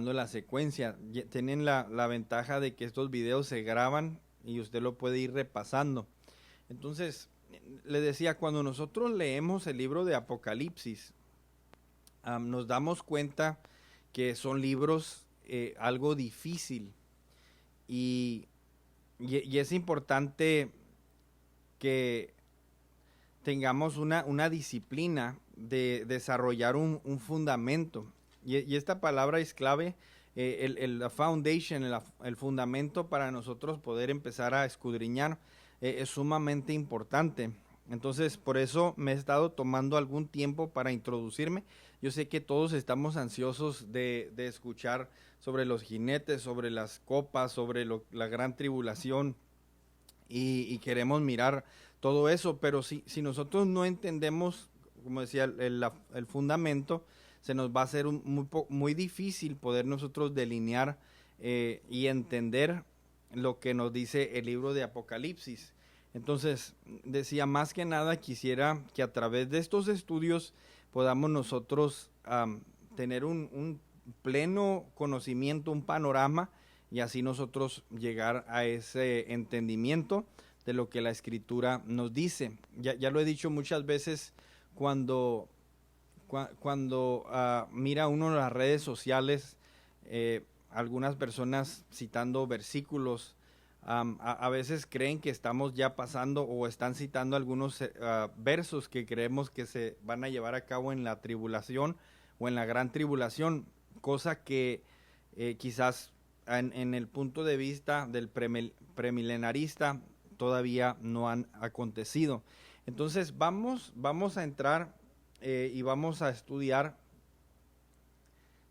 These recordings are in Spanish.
la secuencia. Tienen la ventaja de que estos videos se graban y usted lo puede ir repasando. Entonces, le decía, cuando nosotros leemos el libro de Apocalipsis, nos damos cuenta que son libros algo difícil y es importante que tengamos una disciplina de desarrollar un fundamento. Y esta palabra es clave, la foundation, el fundamento para nosotros poder empezar a escudriñar es sumamente importante. Entonces, por eso me he estado tomando algún tiempo para introducirme. Yo sé que todos estamos ansiosos de escuchar sobre los jinetes, sobre las copas, sobre la gran tribulación y queremos mirar todo eso, pero si nosotros no entendemos, como decía, el fundamento, se nos va a hacer muy difícil poder nosotros delinear y entender lo que nos dice el libro de Apocalipsis. Entonces, decía, más que nada quisiera que a través de estos estudios podamos nosotros tener un pleno conocimiento, un panorama, y así nosotros llegar a ese entendimiento de lo que la Escritura nos dice. Ya lo he dicho muchas veces, cuando mira uno las redes sociales, algunas personas citando versículos, a veces creen que estamos ya pasando o están citando algunos versos que creemos que se van a llevar a cabo en la tribulación o en la gran tribulación, cosa que quizás en el punto de vista del premilenarista todavía no han acontecido. Entonces vamos a entrar y vamos a estudiar.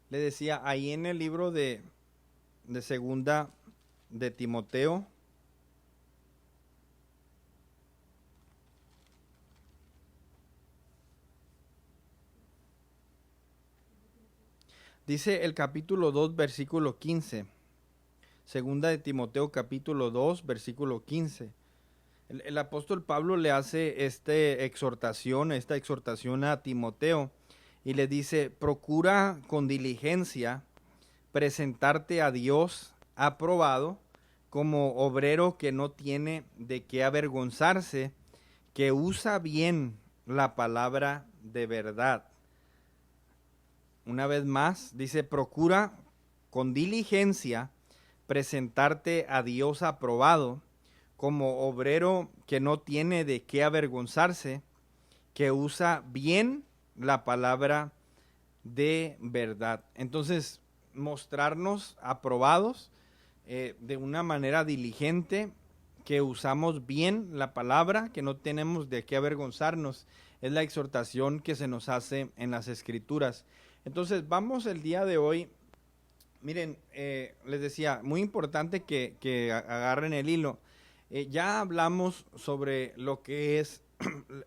Le decía, ahí en el libro de segunda de Timoteo, dice el capítulo 2, versículo 15. Segunda de Timoteo, capítulo 2, versículo 15. El apóstol Pablo le hace esta exhortación a Timoteo y le dice: procura con diligencia presentarte a Dios aprobado, como obrero que no tiene de qué avergonzarse, que usa bien la palabra de verdad. Una vez más, dice: procura con diligencia presentarte a Dios aprobado, como obrero que no tiene de qué avergonzarse, que usa bien la palabra de verdad. Entonces, mostrarnos aprobados de una manera diligente, que usamos bien la palabra, que no tenemos de qué avergonzarnos, es la exhortación que se nos hace en las Escrituras. Entonces, vamos el día de hoy. Miren, les decía, muy importante que agarren el hilo. Ya hablamos sobre lo que es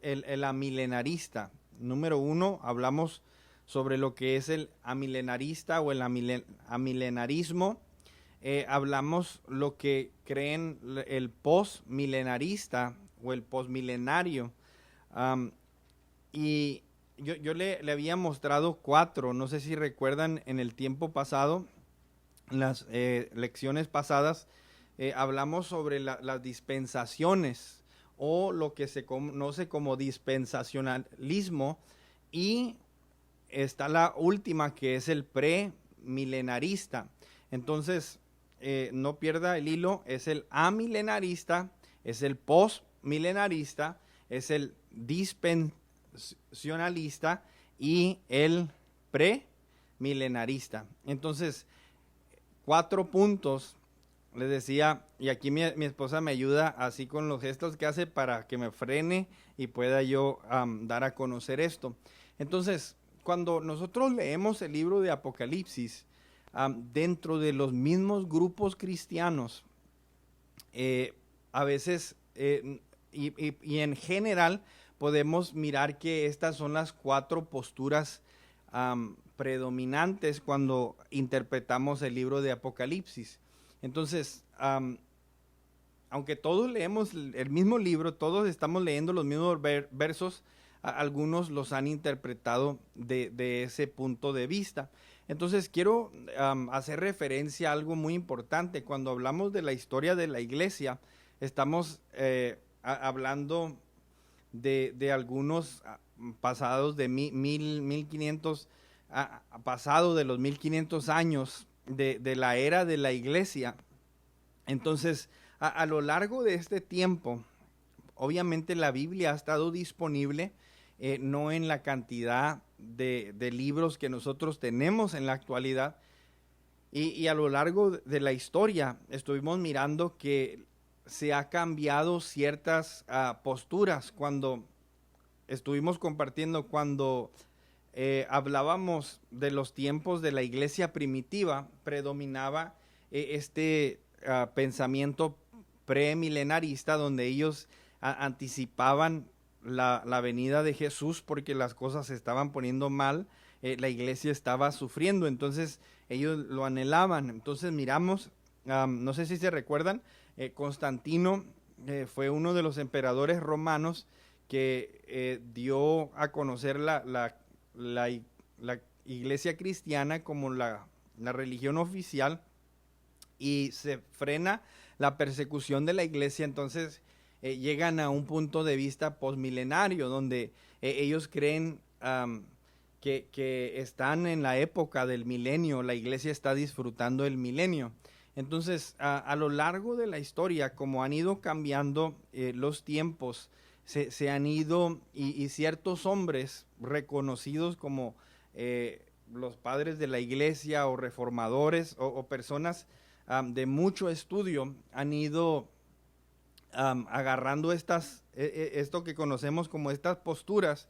el amilenarista. Número uno, hablamos sobre lo que es el amilenarista o el amilenarismo. Hablamos lo que creen el postmilenarista o el postmilenario. Y yo le había mostrado 4, no sé si recuerdan en el tiempo pasado, las lecciones pasadas, hablamos sobre las dispensaciones o lo que se conoce como dispensacionalismo, y está la última, que es el premilenarista. Entonces, no pierda el hilo, es el amilenarista, es el postmilenarista, es el dispensacionalista y el premilenarista. Entonces, 4 puntos, les decía, y aquí mi esposa me ayuda así con los gestos que hace para que me frene y pueda yo dar a conocer esto. Entonces, cuando nosotros leemos el libro de Apocalipsis, dentro de los mismos grupos cristianos, a veces y en general podemos mirar que estas son las 4 posturas predominantes cuando interpretamos el libro de Apocalipsis. Entonces, aunque todos leemos el mismo libro, todos estamos leyendo los mismos versos, algunos los han interpretado de ese punto de vista. Entonces quiero hacer referencia a algo muy importante. Cuando hablamos de la historia de la iglesia, estamos hablando de algunos pasados de 1500, pasado de los 1500 años de la era de la iglesia. Entonces, a lo largo de este tiempo, obviamente la Biblia ha estado disponible, no en la cantidad de libros que nosotros tenemos en la actualidad, y a lo largo de la historia estuvimos mirando que se ha cambiado ciertas posturas. Cuando estuvimos compartiendo, cuando hablábamos de los tiempos de la iglesia primitiva, predominaba pensamiento premilenarista, donde ellos anticipaban la venida de Jesús porque las cosas se estaban poniendo mal, la iglesia estaba sufriendo, entonces ellos lo anhelaban. Entonces miramos, no sé si se recuerdan, Constantino fue uno de los emperadores romanos que dio a conocer la iglesia cristiana como la religión oficial, y se frena la persecución de la iglesia. Entonces llegan a un punto de vista posmilenario, donde ellos creen que están en la época del milenio, la iglesia está disfrutando el milenio. Entonces, a lo largo de la historia, como han ido cambiando los tiempos, se han ido, y ciertos hombres reconocidos como los padres de la iglesia, o reformadores, o personas de mucho estudio, han ido agarrando esto que conocemos como estas posturas,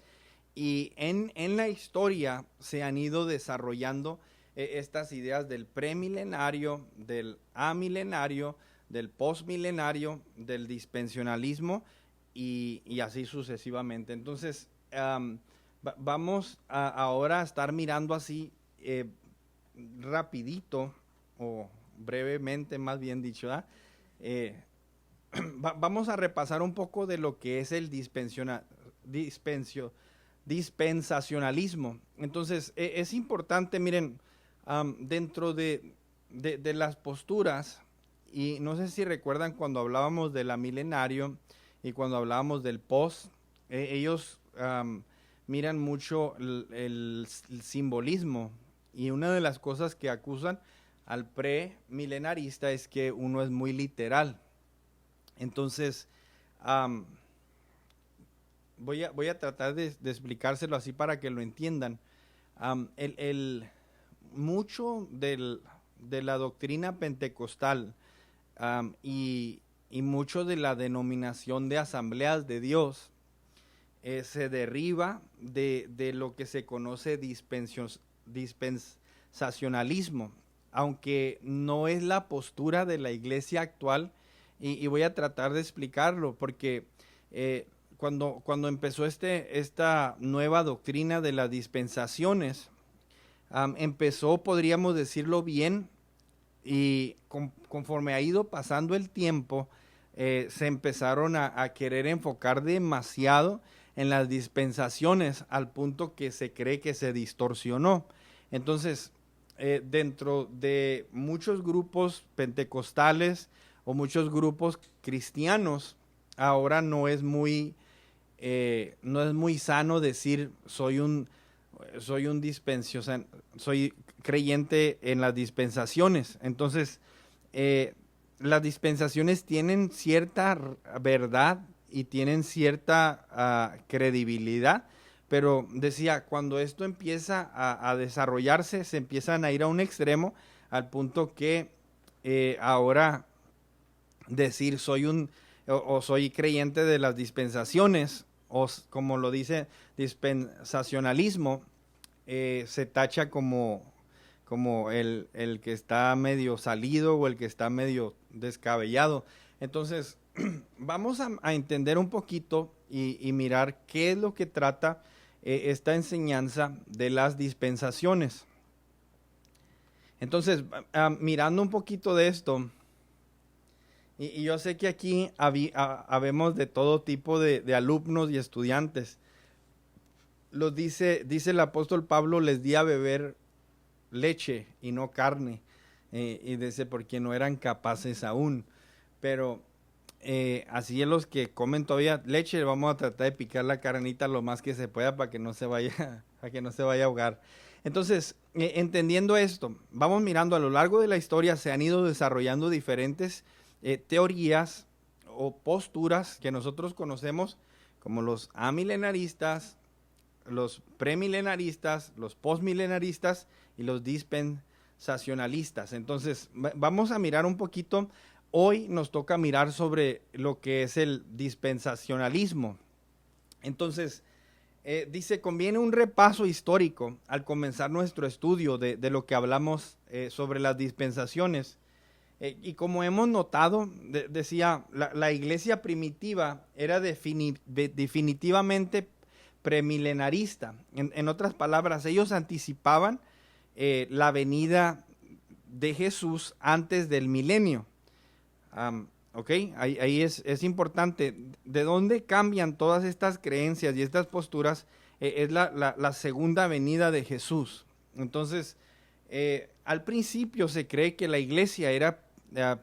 y en la historia se han ido desarrollando estas ideas del premilenario, del amilenario, del postmilenario, del dispensacionalismo, y así sucesivamente. Entonces, vamos ahora a estar mirando así rapidito, o brevemente más bien dicho, vamos a repasar un poco de lo que es el dispensacionalismo. Entonces, es importante, miren, dentro de las posturas, y no sé si recuerdan cuando hablábamos del amilenario y cuando hablábamos del post, ellos miran mucho el simbolismo, y una de las cosas que acusan al premilenarista es que uno es muy literal. Entonces, voy a tratar de explicárselo así para que lo entiendan. Mucho de la doctrina pentecostal y mucho de la denominación de Asambleas de Dios se deriva de lo que se conoce dispensacionalismo, aunque no es la postura de la iglesia actual, y voy a tratar de explicarlo, porque cuando empezó esta nueva doctrina de las dispensaciones, empezó, podríamos decirlo bien, y conforme ha ido pasando el tiempo, se empezaron a querer enfocar demasiado en las dispensaciones, al punto que se cree que se distorsionó. Entonces, dentro de muchos grupos pentecostales o muchos grupos cristianos, ahora no es muy sano decir soy un soy creyente en las dispensaciones. Entonces, las dispensaciones tienen cierta verdad y tienen cierta credibilidad, pero decía, cuando esto empieza a desarrollarse, se empiezan a ir a un extremo, al punto que ahora decir soy creyente de las dispensaciones, o como lo dice dispensacionalismo, se tacha como el que está medio salido, o el que está medio descabellado. Entonces, vamos a entender un poquito y mirar qué es lo que trata esta enseñanza de las dispensaciones. Entonces, mirando un poquito de esto, y yo sé que aquí habemos de todo tipo de alumnos y estudiantes. Dice el apóstol Pablo, les di a beber leche y no carne. Y dice, porque no eran capaces aún. Pero así es, los que comen todavía leche, vamos a tratar de picar la carnita lo más que se pueda para que no se vaya, para que no se vaya a ahogar. Entonces, entendiendo esto, vamos mirando a lo largo de la historia, se han ido desarrollando diferentes teorías o posturas que nosotros conocemos como los amilenaristas, los premilenaristas, los postmilenaristas y los dispensacionalistas. Entonces, vamos a mirar un poquito. Hoy nos toca mirar sobre lo que es el dispensacionalismo. Entonces, dice, conviene un repaso histórico al comenzar nuestro estudio de lo que hablamos sobre las dispensaciones. Y como hemos notado, decía, la iglesia primitiva era definitivamente premilenarista. En otras palabras, ellos anticipaban la venida de Jesús antes del milenio. Ok, ahí es importante. ¿De dónde cambian todas estas creencias y estas posturas? Es la segunda venida de Jesús. Entonces, al principio se cree que la iglesia era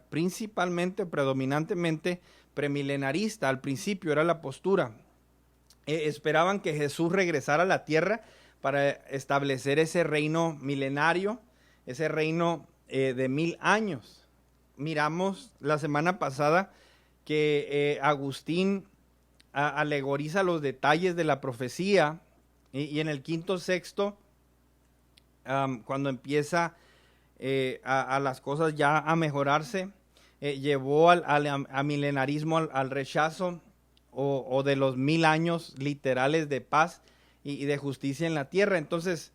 principalmente, predominantemente premilenarista. Al principio era la postura. Esperaban que Jesús regresara a la tierra para establecer ese reino milenario, ese reino de 1000 años. Miramos la semana pasada que Agustín alegoriza los detalles de la profecía y en el quinto sexto, cuando empieza a las cosas ya a mejorarse, llevó al milenarismo, al rechazo o de los 1000 años literales de paz y de justicia en la tierra. Entonces,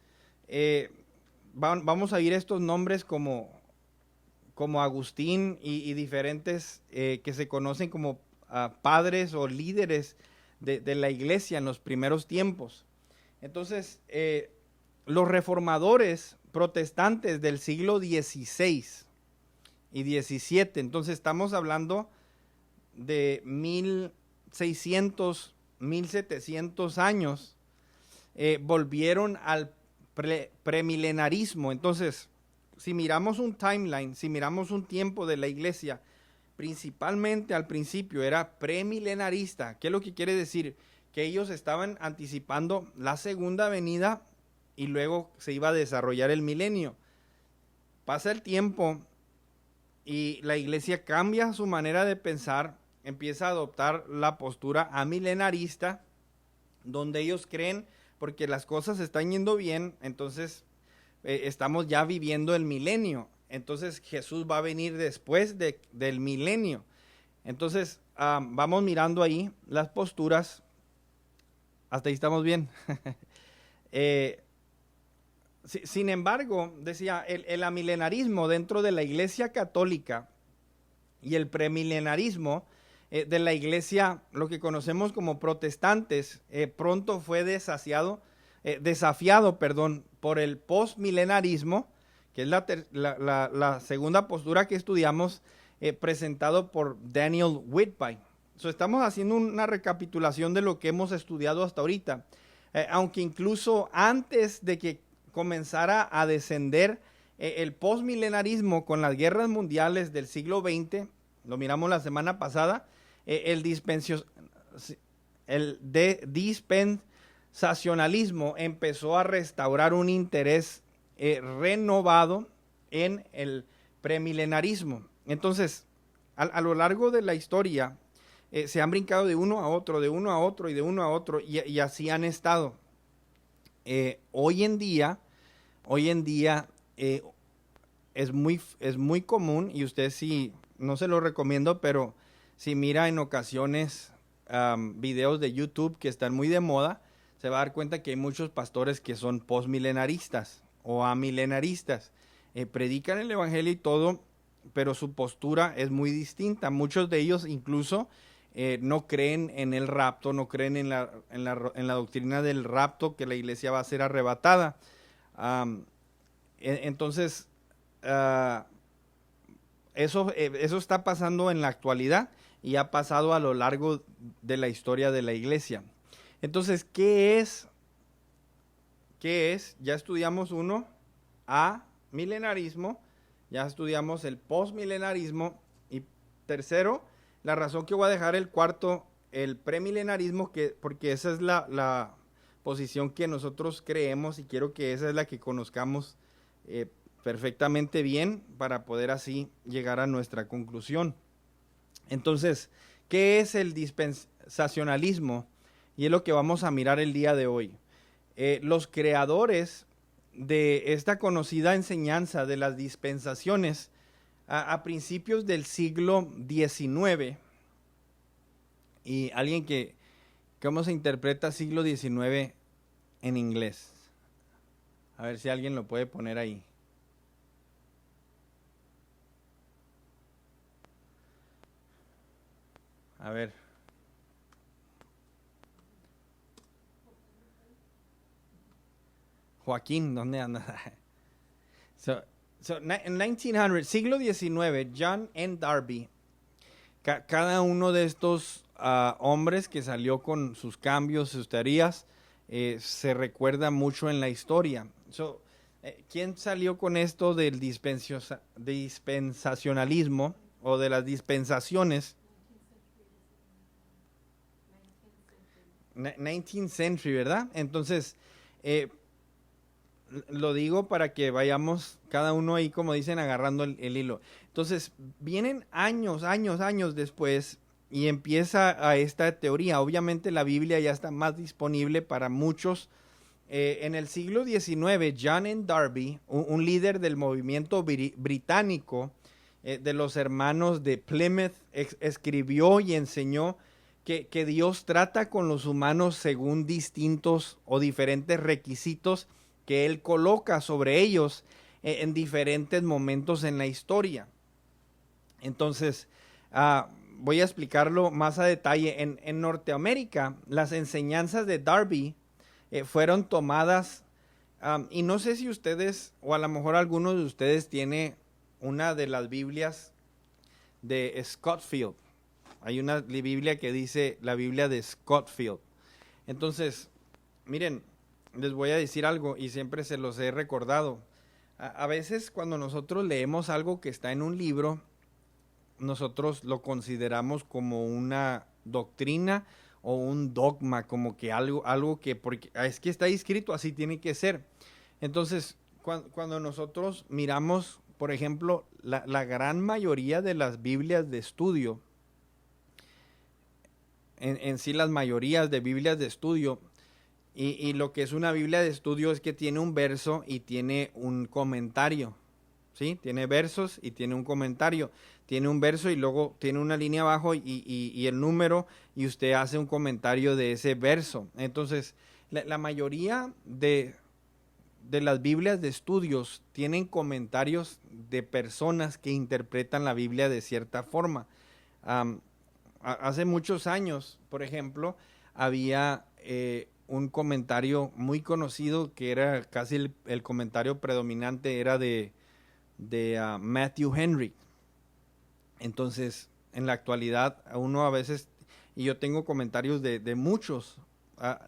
vamos a ir estos nombres como Agustín y diferentes que se conocen como padres o líderes de la iglesia en los primeros tiempos. Entonces, los reformadores protestantes del siglo XVI y XVII, entonces estamos hablando de 1600, 1700 años, volvieron al premilenarismo. Entonces, si miramos un timeline, si miramos un tiempo de la iglesia, principalmente al principio era premilenarista. ¿Qué es lo que quiere decir? Que ellos estaban anticipando la segunda venida y luego se iba a desarrollar el milenio. Pasa el tiempo y la iglesia cambia su manera de pensar, empieza a adoptar la postura amilenarista, donde ellos creen, porque las cosas están yendo bien, entonces estamos ya viviendo el milenio. Entonces Jesús va a venir después del milenio. Entonces vamos mirando ahí las posturas. Hasta ahí estamos bien. Sin embargo, decía, el amilenarismo dentro de la iglesia católica y el premilenarismo de la iglesia, lo que conocemos como protestantes, pronto fue desafiado por el postmilenarismo, que es la segunda postura que estudiamos, presentado por Daniel Whitby. Estamos haciendo una recapitulación de lo que hemos estudiado hasta ahorita, aunque incluso antes de que comenzara a descender el postmilenarismo con las guerras mundiales del siglo XX, lo miramos la semana pasada, el dispensacionalismo empezó a restaurar un interés renovado en el premilenarismo. Entonces, a lo largo de la historia, se han brincado de uno a otro, de uno a otro y de uno a otro, y así han estado. Hoy en día es muy común, y usted sí, no se lo recomiendo, pero si mira en ocasiones videos de YouTube que están muy de moda, se va a dar cuenta que hay muchos pastores que son postmilenaristas o amilenaristas. Predican el evangelio y todo, pero su postura es muy distinta. Muchos de ellos incluso no creen en el rapto, no creen en la doctrina del rapto, que la iglesia va a ser arrebatada. Entonces, eso está pasando en la actualidad y ha pasado a lo largo de la historia de la iglesia. Entonces, ¿qué es? Ya estudiamos uno, amilenarismo, ya estudiamos el postmilenarismo, y tercero, la razón que voy a dejar el cuarto, el premilenarismo, porque esa es la posición que nosotros creemos y quiero que esa es la que conozcamos perfectamente bien para poder así llegar a nuestra conclusión. Entonces, ¿qué es el dispensacionalismo? Y es lo que vamos a mirar el día de hoy. Los creadores de esta conocida enseñanza de las dispensaciones a principios del siglo XIX, y alguien ¿cómo se interpreta siglo XIX en inglés? A ver si alguien lo puede poner ahí. A ver. Joaquín, ¿dónde anda? En 1900, siglo XIX, John N. Darby, cada uno de estos hombres que salió con sus cambios, sus teorías, se recuerda mucho en la historia. ¿Quién salió con esto del dispensacionalismo o de las dispensaciones? 19th century, ¿verdad? Entonces, lo digo para que vayamos cada uno ahí, como dicen, agarrando el hilo. Entonces, vienen años después y empieza a esta teoría. Obviamente la Biblia ya está más disponible para muchos. En el siglo XIX, John N. Darby, un líder del movimiento británico de los hermanos de Plymouth, escribió y enseñó que Dios trata con los humanos según distintos o diferentes requisitos que Él coloca sobre ellos en diferentes momentos en la historia. Entonces, voy a explicarlo más a detalle. En Norteamérica, las enseñanzas de Darby fueron tomadas, y no sé si ustedes, o a lo mejor algunos de ustedes tiene una de las Biblias de Scofield. Hay una Biblia que dice la Biblia de Scofield. Entonces, miren, les voy a decir algo y siempre se los he recordado. A veces cuando nosotros leemos algo que está en un libro, nosotros lo consideramos como una doctrina o un dogma, como que algo que, porque es que está escrito, así tiene que ser. Entonces, cuando nosotros miramos, por ejemplo, la gran mayoría de las Biblias de estudio, en sí las mayorías de Biblias de estudio, y lo que es una Biblia de estudio es que tiene un verso y tiene un comentario, ¿sí? Tiene versos y tiene un comentario. Tiene un verso y luego tiene una línea abajo y el número, y usted hace un comentario de ese verso. Entonces, la mayoría de las Biblias de estudios tienen comentarios de personas que interpretan la Biblia de cierta forma. Hace muchos años, por ejemplo, había un comentario muy conocido que era casi el comentario predominante, era de Matthew Henry. Entonces, en la actualidad, uno a veces, y yo tengo comentarios de muchos,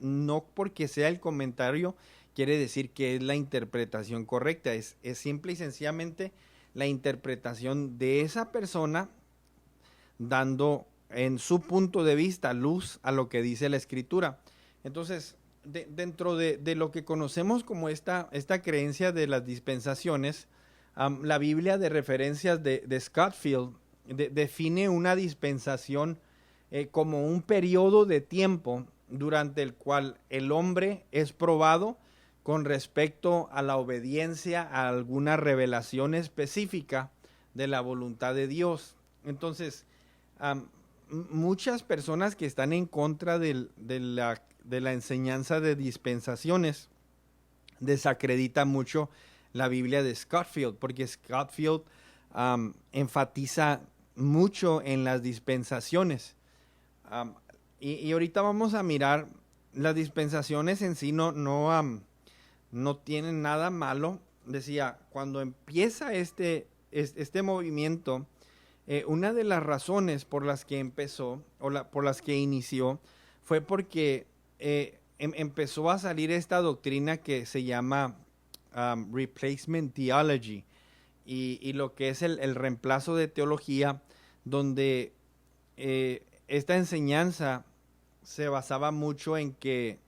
no porque sea el comentario quiere decir que es la interpretación correcta, es simple y sencillamente la interpretación de esa persona dando en su punto de vista luz a lo que dice la Escritura. Entonces, dentro de lo que conocemos como esta creencia de las dispensaciones, la Biblia de referencias de Scofield define una dispensación como un periodo de tiempo durante el cual el hombre es probado con respecto a la obediencia a alguna revelación específica de la voluntad de Dios. Entonces, muchas personas que están en contra de la enseñanza de dispensaciones desacreditan mucho la Biblia de Scofield, porque Scofield enfatiza mucho en las dispensaciones. Y ahorita vamos a mirar, las dispensaciones en sí no tienen nada malo. Decía, cuando empieza este movimiento, una de las razones por las que empezó, por las que inició, fue porque empezó a salir esta doctrina que se llama replacement theology y lo que es el reemplazo de teología, donde esta enseñanza se basaba mucho en que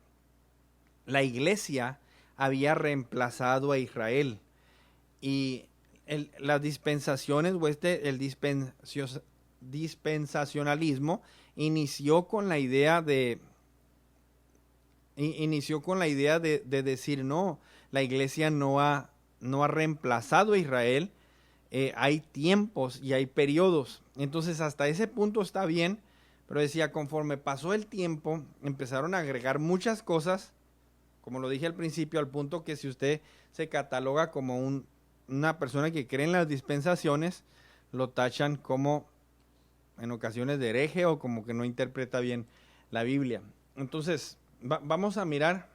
la iglesia había reemplazado a Israel y las dispensaciones o el dispensacionalismo inició con la idea de decir no, la iglesia no ha reemplazado a Israel, hay tiempos y hay periodos. Entonces hasta ese punto está bien, pero decía, conforme pasó el tiempo, empezaron a agregar muchas cosas, como lo dije al principio, al punto que si usted se cataloga como una persona que cree en las dispensaciones, lo tachan como en ocasiones de hereje o como que no interpreta bien la Biblia. Entonces, vamos a mirar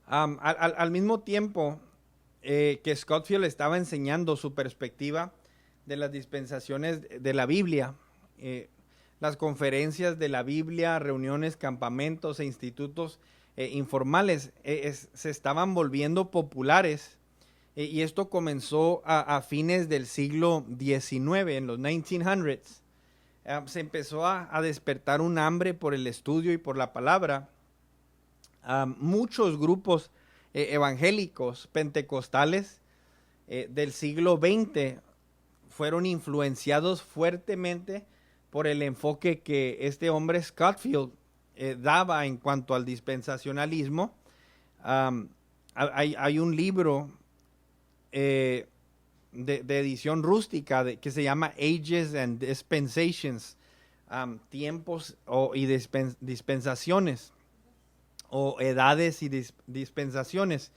al mismo tiempo que Scofield estaba enseñando su perspectiva de las dispensaciones de la Biblia, las conferencias de la Biblia, reuniones, campamentos e institutos informales se estaban volviendo populares, y esto comenzó a fines del siglo XIX, en los 1900s. Se empezó a despertar un hambre por el estudio y por la palabra. Muchos grupos evangélicos pentecostales del siglo XX fueron influenciados fuertemente por el enfoque que este hombre Scofield daba en cuanto al dispensacionalismo. Hay un libro de edición rústica que se llama Ages and Dispensations, tiempos y dispensaciones, o edades y dispensaciones,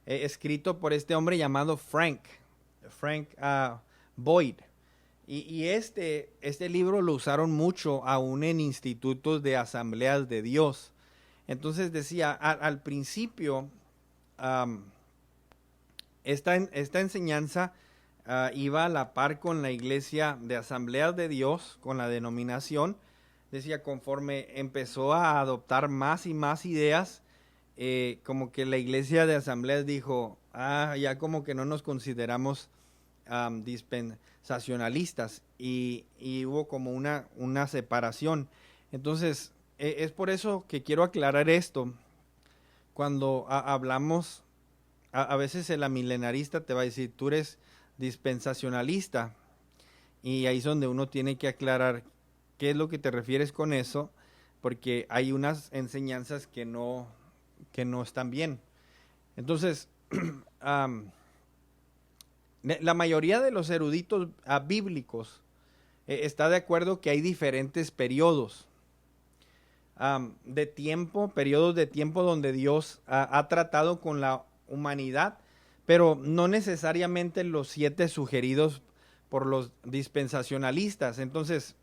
escrito por este hombre llamado Frank Boyd. Y este libro lo usaron mucho aún en institutos de asambleas de Dios. Entonces decía, al principio, esta enseñanza iba a la par con la iglesia de asambleas de Dios, con la denominación. Decía, conforme empezó a adoptar más y más ideas, como que la iglesia de asambleas dijo, ya como que no nos consideramos dispensacionalistas, y hubo como una separación. Entonces, es por eso que quiero aclarar esto. Cuando hablamos, a veces el milenarista te va a decir, tú eres dispensacionalista, y ahí es donde uno tiene que aclarar qué es lo que te refieres con eso, porque hay unas enseñanzas que no están bien. Entonces, la mayoría de los eruditos bíblicos está de acuerdo que hay diferentes periodos periodos de tiempo donde Dios ha tratado con la humanidad, pero no necesariamente los 7 sugeridos por los dispensacionalistas. Entonces,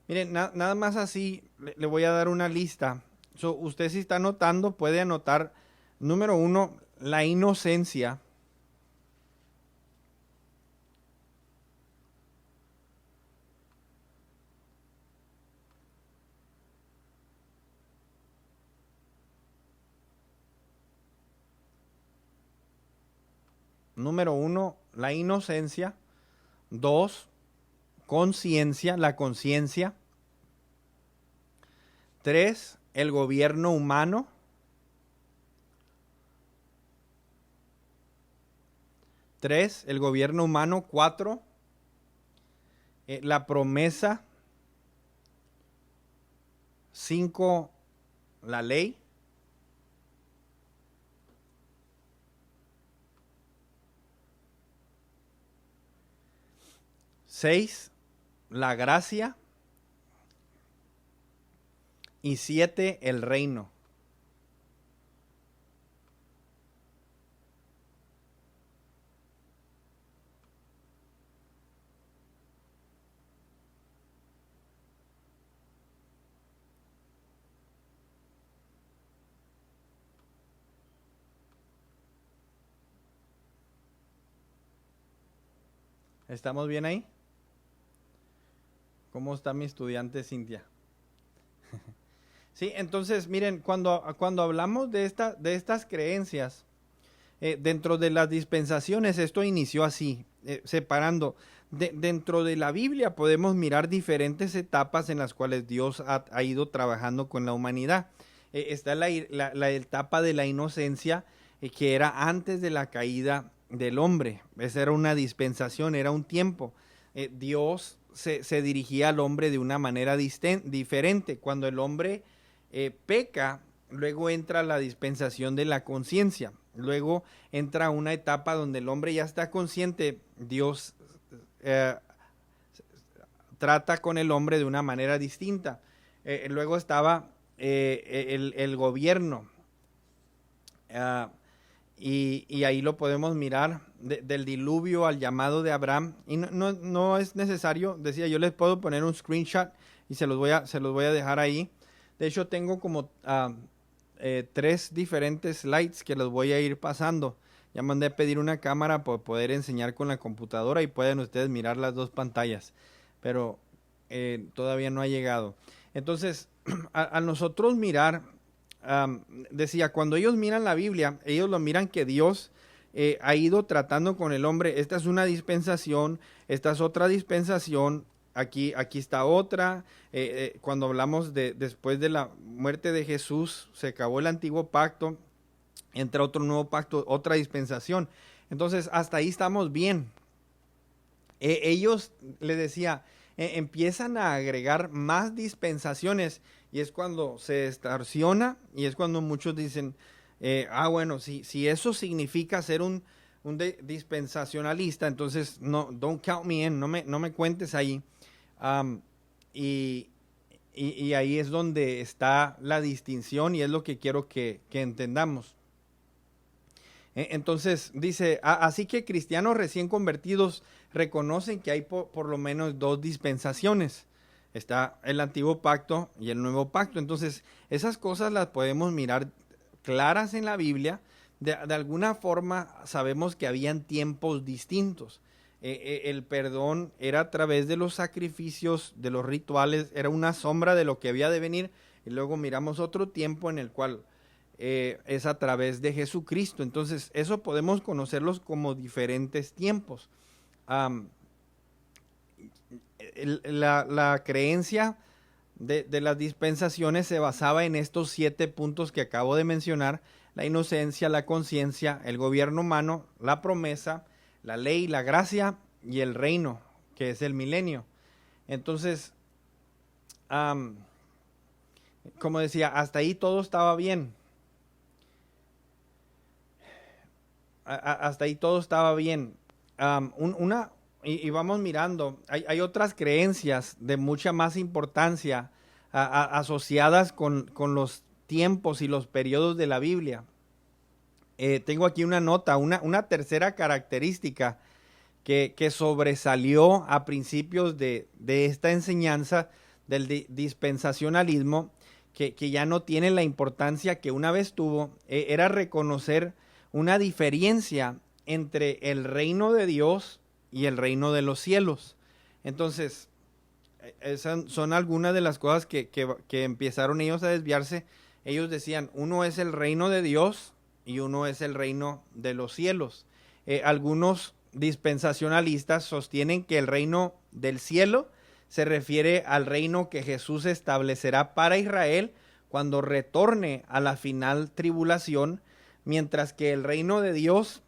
miren, nada más así le voy a dar una lista. Usted, si está anotando, puede anotar: número 1, la inocencia. Número 1, la inocencia. 2, conciencia, la conciencia. 3, el gobierno humano. 3, el gobierno humano. 4, la promesa. 5, la ley. 6, la gracia. Y 7, el reino. ¿Estamos bien ahí? ¿Cómo está mi estudiante Cintia? Sí, entonces miren, cuando hablamos de estas creencias, Dentro de las dispensaciones esto inició así, separando. Dentro de la Biblia podemos mirar diferentes etapas en las cuales Dios ha ido trabajando con la humanidad. Está la etapa de la inocencia, que era antes de la caída del hombre. Esa era una dispensación, era un tiempo. Dios se dirigía al hombre de una manera diferente. Cuando el hombre peca, luego entra la dispensación de la conciencia. Luego entra una etapa donde el hombre ya está consciente. Dios trata con el hombre de una manera distinta. Luego estaba el gobierno. Y ahí lo podemos mirar, del diluvio al llamado de Abraham. Y no es necesario, decía, yo les puedo poner un screenshot y se los voy a dejar ahí. De hecho, tengo como 3 diferentes slides que los voy a ir pasando. Ya mandé a pedir una cámara para poder enseñar con la computadora y pueden ustedes mirar las 2 pantallas. Pero todavía no ha llegado. Entonces, a nosotros mirar, decía, cuando ellos miran la Biblia, ellos lo miran que Dios ha ido tratando con el hombre. Esta es una dispensación, esta es otra dispensación, aquí está otra. Cuando hablamos después de la muerte de Jesús, se acabó el antiguo pacto, entra otro nuevo pacto, otra dispensación. Entonces, hasta ahí estamos bien. Ellos, le decía, empiezan a agregar más dispensaciones y es cuando se distorsiona y es cuando muchos dicen, bueno, si eso significa ser un dispensacionalista, entonces no, don't count me in, no me cuentes ahí. Y ahí es donde está la distinción y es lo que quiero que entendamos. Entonces dice, así que cristianos recién convertidos reconocen que hay por lo menos 2 dispensaciones. Está el antiguo pacto y el nuevo pacto. Entonces esas cosas las podemos mirar claras en la Biblia. De alguna forma sabemos que habían tiempos distintos. El perdón era a través de los sacrificios, de los rituales, era una sombra de lo que había de venir. Y luego miramos otro tiempo en el cual es a través de Jesucristo. Entonces eso podemos conocerlos como diferentes tiempos. La creencia de las dispensaciones se basaba en estos 7 puntos que acabo de mencionar: la inocencia, la conciencia, el gobierno humano, la promesa, la ley, la gracia y el reino, que es el milenio. Entonces, como decía, hasta ahí todo estaba bien. Hasta ahí todo estaba bien. Y vamos mirando, hay otras creencias de mucha más importancia asociadas con los tiempos y los periodos de la Biblia. Tengo aquí una nota, una tercera característica que sobresalió a principios de esta enseñanza del dispensacionalismo, que ya no tiene la importancia que una vez tuvo, era reconocer una diferencia entre el reino de Dios y el reino de los cielos. Entonces, esas son algunas de las cosas que empezaron ellos a desviarse. Ellos decían, uno es el reino de Dios y uno es el reino de los cielos. Algunos dispensacionalistas sostienen que el reino del cielo se refiere al reino que Jesús establecerá para Israel cuando retorne a la final tribulación, mientras que el reino de Dios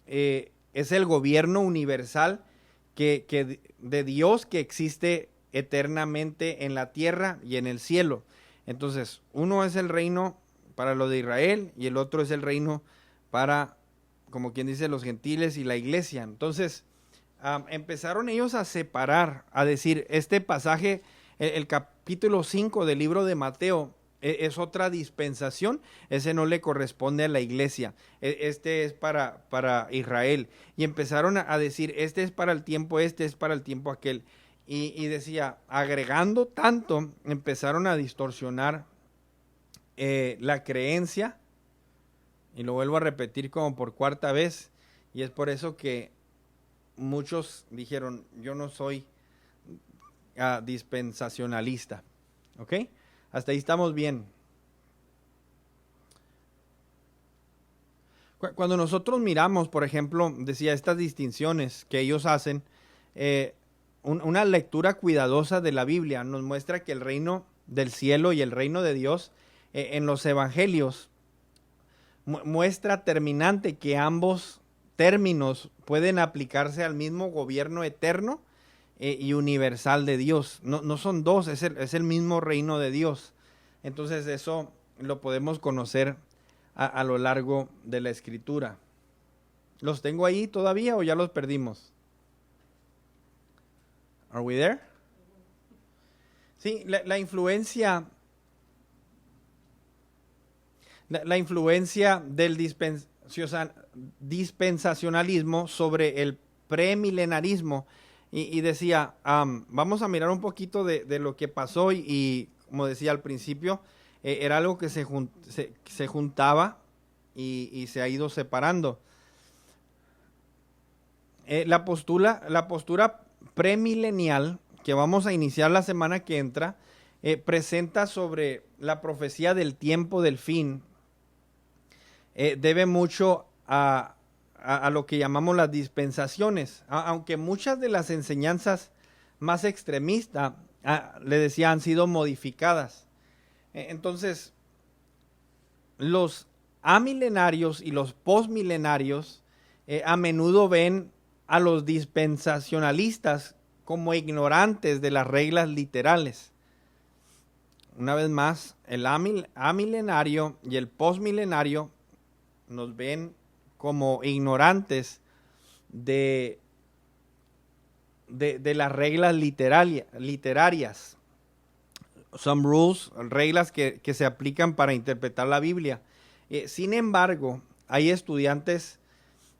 es el gobierno universal de Dios que existe eternamente en la tierra y en el cielo. Entonces, uno es el reino para lo de Israel y el otro es el reino para, como quien dice, los gentiles y la iglesia. Entonces, empezaron ellos a separar, a decir, este pasaje, el capítulo 5 del libro de Mateo, es otra dispensación, ese no le corresponde a la iglesia, este es para Israel. Y empezaron a decir, este es para el tiempo, este es para el tiempo aquel. Y decía, agregando tanto, empezaron a distorsionar la creencia, y lo vuelvo a repetir como por 4ª vez, y es por eso que muchos dijeron, yo no soy dispensacionalista. ¿Ok? Hasta ahí estamos bien. Cuando nosotros miramos, por ejemplo, decía estas distinciones que ellos hacen, una lectura cuidadosa de la Biblia nos muestra que el reino del cielo y el reino de Dios en los evangelios muestra terminante que ambos términos pueden aplicarse al mismo gobierno eterno y universal de Dios. No, no son dos, es el mismo reino de Dios. Entonces eso lo podemos conocer a lo largo de la escritura. ¿Los tengo ahí todavía o ya los perdimos? Are we there? Sí, la influencia del dispensacionalismo sobre el premilenarismo. Y decía, vamos a mirar un poquito de lo que pasó y como decía al principio, era algo que se juntaba y se ha ido separando. La postura premilenial que vamos a iniciar la semana que entra presenta sobre la profecía del tiempo del fin. Debe mucho a lo que llamamos las dispensaciones, aunque muchas de las enseñanzas más extremistas, le decía, han sido modificadas. Entonces, los amilenarios y los postmilenarios a menudo ven a los dispensacionalistas como ignorantes de las reglas literales. Una vez más, el amilenario y el postmilenario nos ven como ignorantes de las reglas literarias. Some rules, reglas que se aplican para interpretar la Biblia. Sin embargo, hay estudiantes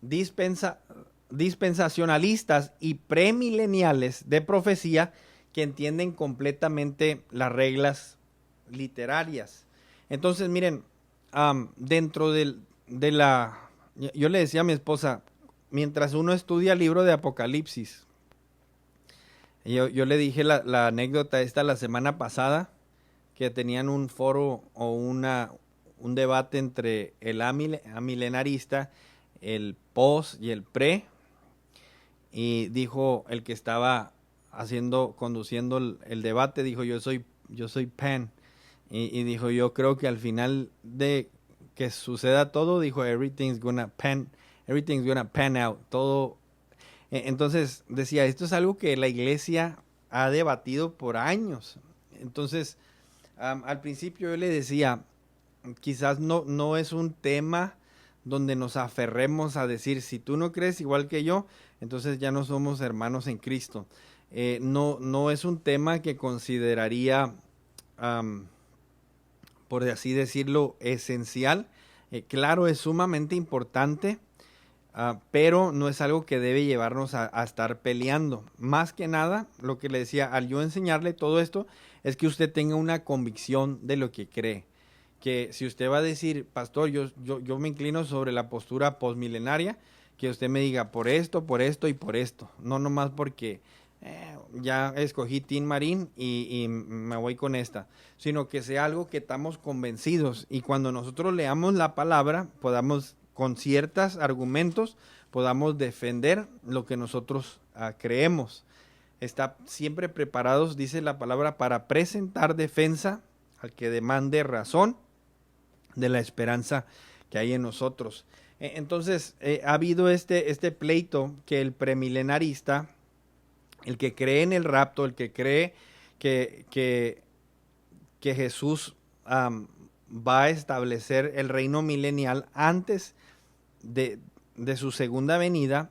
dispensacionalistas y premileniales de profecía que entienden completamente las reglas literarias. Entonces, miren, dentro de la... Yo le decía a mi esposa, mientras uno estudia el libro de Apocalipsis, yo le dije la anécdota esta la semana pasada, que tenían un foro o un debate entre el amilenarista, el post y el pre, y dijo el que estaba conduciendo el debate, dijo yo soy pan, y dijo yo creo que al final de que suceda todo, dijo everything's gonna pan out, todo. Entonces decía, esto es algo que la iglesia ha debatido por años. Entonces, al principio yo le decía, quizás no es un tema donde nos aferremos a decir, si tú no crees igual que yo, entonces ya no somos hermanos en Cristo. No es un tema que consideraría, por así decirlo, esencial. Claro, es sumamente importante, pero no es algo que debe llevarnos a estar peleando. Más que nada, lo que le decía, al yo enseñarle todo esto, es que usted tenga una convicción de lo que cree. Que si usted va a decir, pastor, yo me inclino sobre la postura postmilenaria, que usted me diga por esto y por esto. No nomás porque ya escogí Tim Marín y me voy con esta, sino que sea algo que estamos convencidos y cuando nosotros leamos la palabra podamos con ciertos argumentos podamos defender lo que nosotros creemos. Está siempre preparados, dice la palabra, para presentar defensa al que demande razón de la esperanza que hay en nosotros. Entonces, ha habido este pleito que el premilenarista, el que cree en el rapto, el que cree que Jesús va a establecer el reino milenial antes de su segunda venida,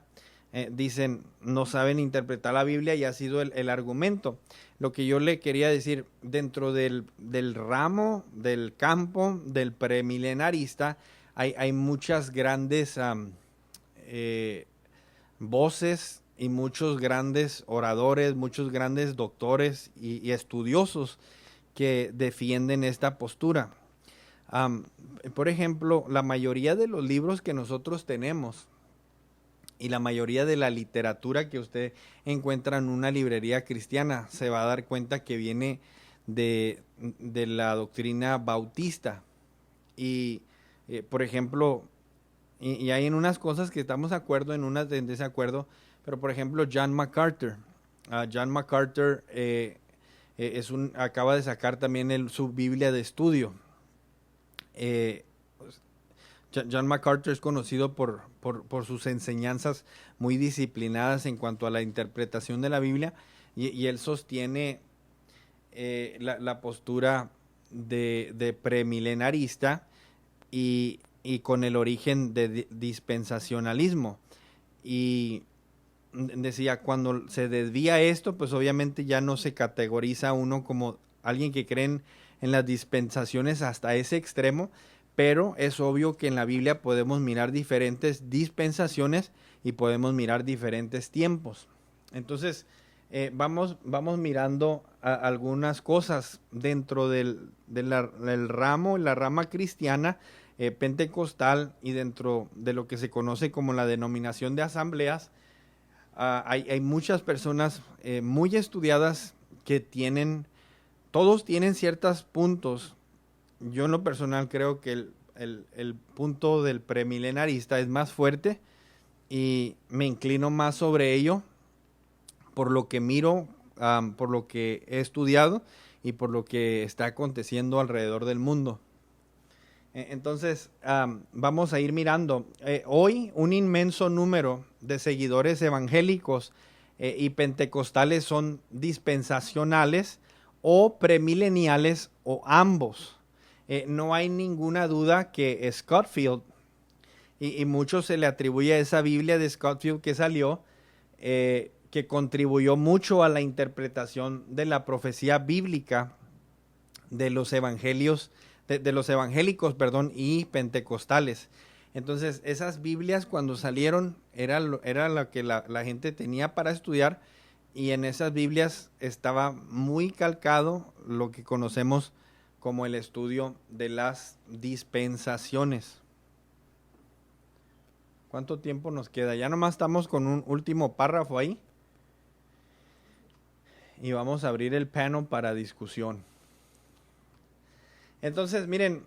dicen, no saben interpretar la Biblia y ha sido el argumento. Lo que yo le quería decir, dentro del ramo, del campo, del premilenarista, hay muchas grandes voces y muchos grandes oradores, muchos grandes doctores y estudiosos que defienden esta postura. Por ejemplo, la mayoría de los libros que nosotros tenemos y la mayoría de la literatura que usted encuentra en una librería cristiana se va a dar cuenta que viene de la doctrina bautista. Y, por ejemplo, y hay en unas cosas que estamos de acuerdo, en unas de desacuerdo, pero por ejemplo John MacArthur. John MacArthur acaba de sacar también su Biblia de estudio. John MacArthur es conocido por sus enseñanzas muy disciplinadas en cuanto a la interpretación de la Biblia, y él sostiene la postura de premilenarista y con el origen de dispensacionalismo. Y decía, cuando se desvía esto, pues obviamente ya no se categoriza uno como alguien que cree en las dispensaciones hasta ese extremo, pero es obvio que en la Biblia podemos mirar diferentes dispensaciones y podemos mirar diferentes tiempos. Entonces, vamos mirando algunas cosas dentro del ramo, la rama cristiana, pentecostal, y dentro de lo que se conoce como la denominación de asambleas. Hay muchas personas muy estudiadas que todos tienen ciertos puntos. Yo en lo personal creo que el punto del premilenarista es más fuerte y me inclino más sobre ello por lo que miro, por lo que he estudiado y por lo que está aconteciendo alrededor del mundo. Entonces, vamos a ir mirando. Hoy un inmenso número de seguidores evangélicos y pentecostales son dispensacionales o premileniales o ambos. No hay ninguna duda que Scofield, y mucho se le atribuye a esa Biblia de Scofield que salió, que contribuyó mucho a la interpretación de la profecía bíblica de los evangelios, de los evangélicos, y pentecostales. Entonces, esas Biblias cuando salieron era lo que la gente tenía para estudiar, y en esas Biblias estaba muy calcado lo que conocemos como el estudio de las dispensaciones. ¿Cuánto tiempo nos queda? Ya nomás estamos con un último párrafo ahí. Y vamos a abrir el panel para discusión. Entonces, miren,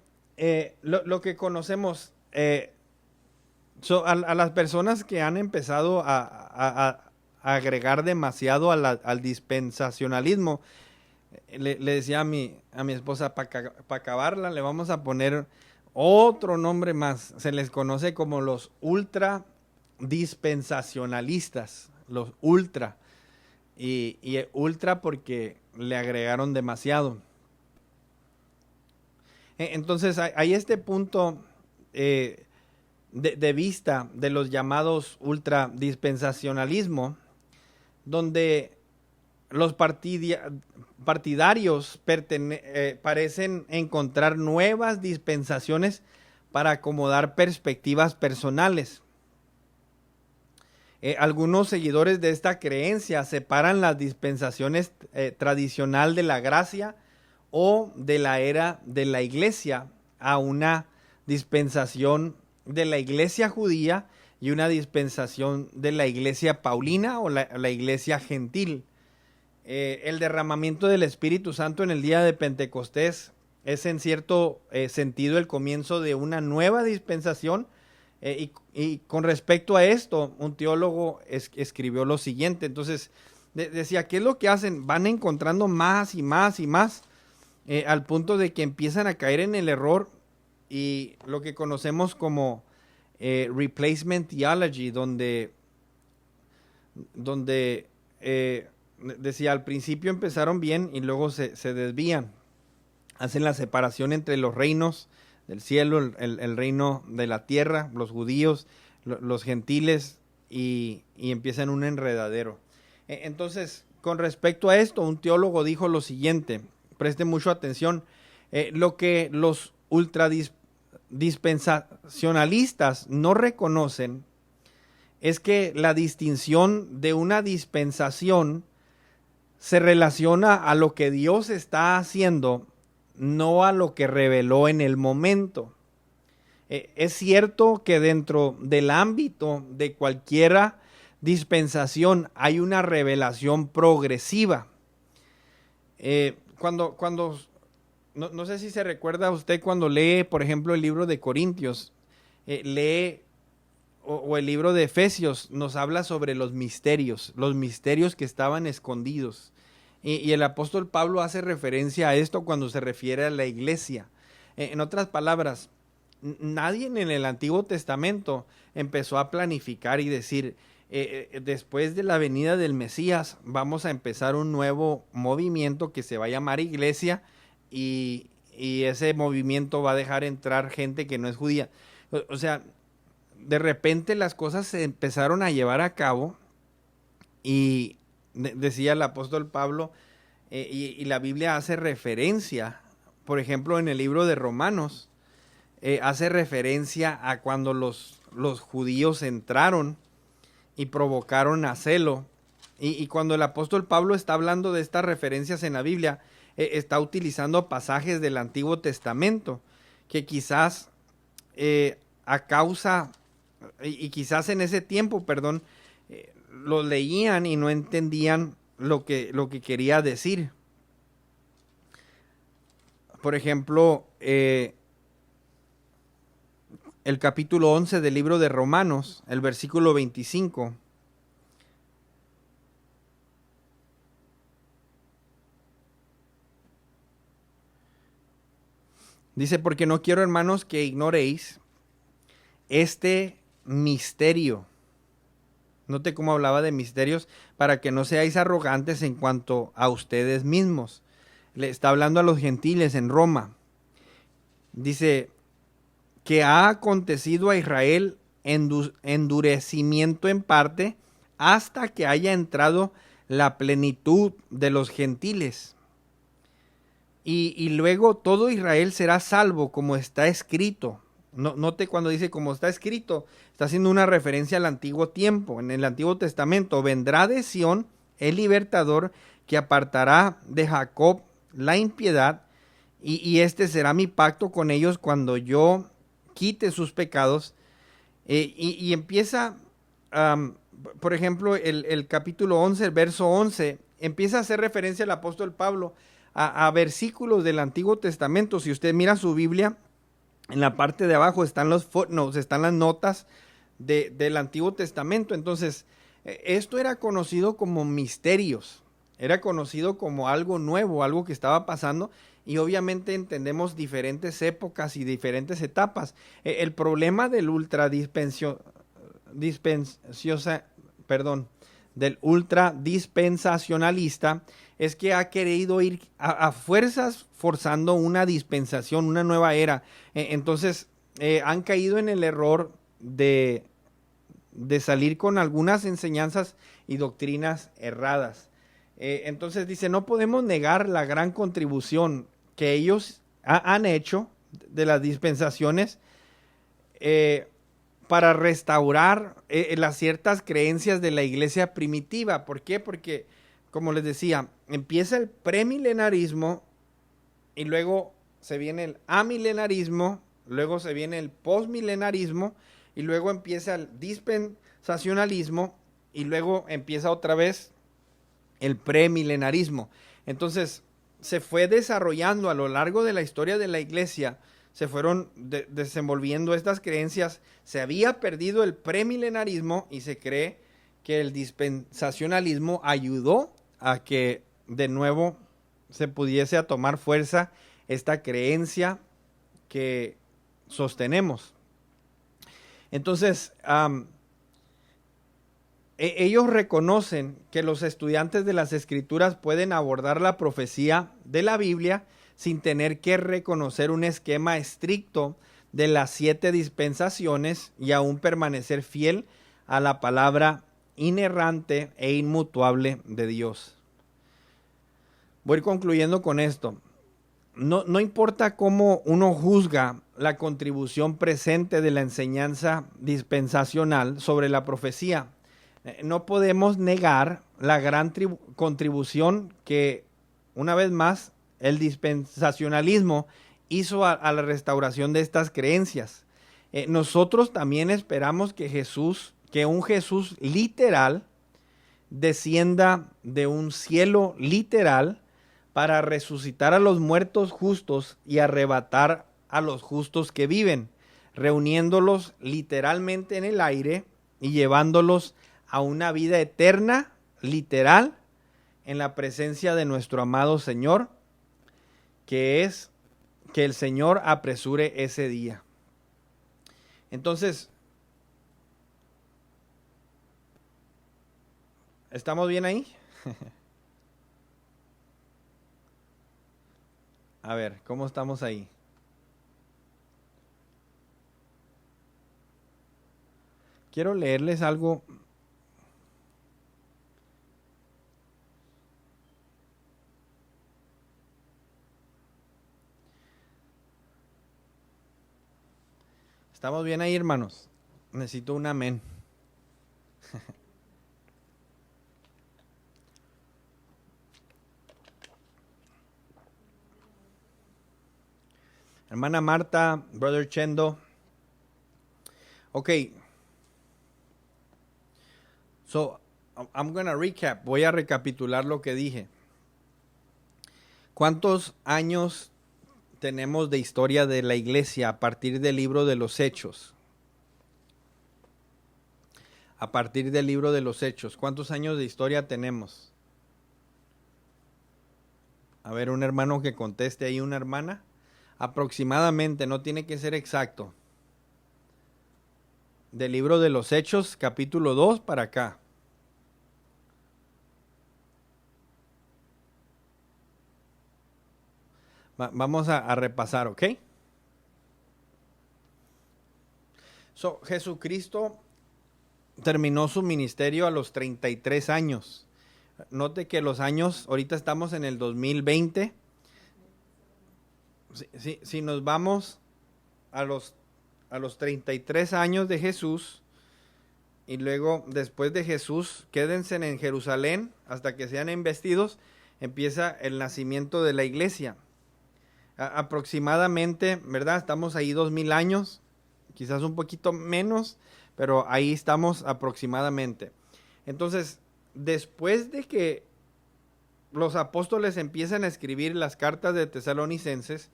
lo que conocemos, a las personas que han empezado a agregar demasiado al dispensacionalismo, le decía a mi esposa, para acabarla, le vamos a poner otro nombre más. Se les conoce como los ultra dispensacionalistas, los ultra. Y ultra porque le agregaron demasiado. Entonces hay este punto de vista de los llamados ultradispensacionalismo, donde los partidarios parecen encontrar nuevas dispensaciones para acomodar perspectivas personales. Algunos seguidores de esta creencia separan las dispensaciones tradicional de la gracia o de la era de la iglesia a una dispensación de la iglesia judía y una dispensación de la iglesia paulina o la iglesia gentil. El derramamiento del Espíritu Santo en el día de Pentecostés es en cierto sentido el comienzo de una nueva dispensación. Y con respecto a esto, un teólogo escribió lo siguiente. Entonces, decía, ¿qué es lo que hacen? Van encontrando más y más y más, al punto de que empiezan a caer en el error y lo que conocemos como replacement theology, donde decía, al principio empezaron bien y luego se desvían. Hacen la separación entre los reinos del cielo, el reino de la tierra, los judíos, los gentiles, y empiezan un enredadero. Entonces, con respecto a esto, un teólogo dijo lo siguiente, preste mucho atención, lo que los ultradispensacionalistas no reconocen es que la distinción de una dispensación se relaciona a lo que Dios está haciendo, no a lo que reveló en el momento. Es cierto que dentro del ámbito de cualquier dispensación hay una revelación progresiva. No sé si se recuerda usted cuando lee, por ejemplo, el libro de Corintios, lee o el libro de Efesios nos habla sobre los misterios que estaban escondidos. Y el apóstol Pablo hace referencia a esto cuando se refiere a la iglesia. En otras palabras, nadie en el Antiguo Testamento empezó a planificar y decir, después de la venida del Mesías, vamos a empezar un nuevo movimiento que se va a llamar iglesia y ese movimiento va a dejar entrar gente que no es judía. O sea, de repente las cosas se empezaron a llevar a cabo y decía el apóstol Pablo, y la Biblia hace referencia, por ejemplo, en el libro de Romanos, hace referencia a cuando los judíos entraron y provocaron a celo. Y cuando el apóstol Pablo está hablando de estas referencias en la Biblia, está utilizando pasajes del Antiguo Testamento que quizás a causa, y quizás en ese tiempo, perdón, lo leían y no entendían lo que quería decir. Por ejemplo, el capítulo 11 del libro de Romanos, el versículo 25. Dice, porque no quiero, hermanos, que ignoréis este misterio. Note cómo hablaba de misterios, para que no seáis arrogantes en cuanto a ustedes mismos. Le está hablando a los gentiles en Roma. Dice, que ha acontecido a Israel endurecimiento en parte, hasta que haya entrado la plenitud de los gentiles. Y luego todo Israel será salvo, como está escrito. Note cuando dice como está escrito, está haciendo una referencia al antiguo tiempo. En el Antiguo Testamento, vendrá de Sión el libertador, que apartará de Jacob la impiedad, y este será mi pacto con ellos cuando yo quite sus pecados. Y empieza, por ejemplo, el capítulo 11, el verso 11, empieza a hacer referencia al apóstol Pablo a versículos del Antiguo Testamento. Si usted mira su Biblia, en la parte de abajo están los footnotes, están las notas del Antiguo Testamento. Entonces, esto era conocido como misterios, era conocido como algo nuevo, algo que estaba pasando, y obviamente entendemos diferentes épocas y diferentes etapas. El problema del ultradispensacionalista es que ha querido ir a fuerzas forzando una dispensación, una nueva era. Entonces han caído en el error de salir con algunas enseñanzas y doctrinas erradas. Entonces dice, no podemos negar la gran contribución que ellos han hecho de las dispensaciones para restaurar las ciertas creencias de la iglesia primitiva. ¿Por qué? Porque, como les decía, empieza el premilenarismo y luego se viene el amilenarismo, luego se viene el postmilenarismo y luego empieza el dispensacionalismo y luego empieza otra vez el premilenarismo. Entonces se fue desarrollando a lo largo de la historia de la iglesia, se fueron desenvolviendo estas creencias. Se había perdido el premilenarismo y se cree que el dispensacionalismo ayudó a que de nuevo se pudiese a tomar fuerza esta creencia que sostenemos. Entonces, ellos reconocen que los estudiantes de las Escrituras pueden abordar la profecía de la Biblia sin tener que reconocer un esquema estricto de las 7 dispensaciones y aún permanecer fiel a la palabra inerrante e inmutable de Dios. Voy a ir concluyendo con esto. No importa cómo uno juzga la contribución presente de la enseñanza dispensacional sobre la profecía, no podemos negar la gran contribución que, una vez más, el dispensacionalismo hizo a la restauración de estas creencias. Nosotros también esperamos que un Jesús literal descienda de un cielo literal para resucitar a los muertos justos y arrebatar a los justos que viven. reuniéndolos literalmente en el aire y llevándolos a una vida eterna, literal, en la presencia de nuestro amado Señor, que es que el Señor apresure ese día. Entonces, ¿estamos bien ahí? A ver, ¿cómo estamos ahí? Quiero leerles algo. ¿Estamos bien ahí, hermanos? Necesito un amén. Hermana Marta, Brother Chendo. Ok. So, I'm going to recap. Voy a recapitular lo que dije. ¿Cuántos años tenemos de historia de la iglesia a partir del libro de los Hechos? A partir del libro de los Hechos. ¿Cuántos años de historia tenemos? A ver, un hermano que conteste ahí, una hermana. Aproximadamente, no tiene que ser exacto. Del libro de los Hechos, capítulo 2 para acá. Vamos a repasar, ¿ok? So, Jesucristo terminó su ministerio a los 33 años. Note que los años, ahorita estamos en el 2020. Si nos vamos a los 33 años de Jesús, y luego después de Jesús, quédense en Jerusalén hasta que sean investidos, empieza el nacimiento de la iglesia. Aproximadamente, ¿verdad? Estamos ahí 2000 años, quizás un poquito menos, pero ahí estamos aproximadamente. Entonces, después de que los apóstoles empiezan a escribir las cartas de Tesalonicenses,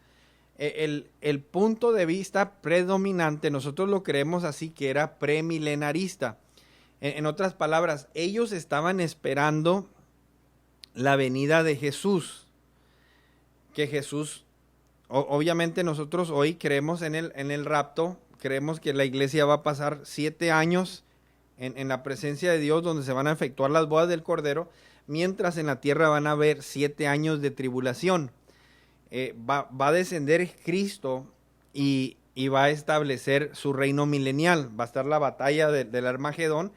el punto de vista predominante, nosotros lo creemos así, que era premilenarista. En otras palabras, ellos estaban esperando la venida de Jesús, que Jesús, obviamente nosotros hoy creemos en el rapto, creemos que la iglesia va a pasar 7 años en la presencia de Dios, donde se van a efectuar las bodas del Cordero, mientras en la tierra van a haber 7 años de tribulación. Va a descender Cristo y va a establecer su reino milenial. Va a estar la batalla del Armagedón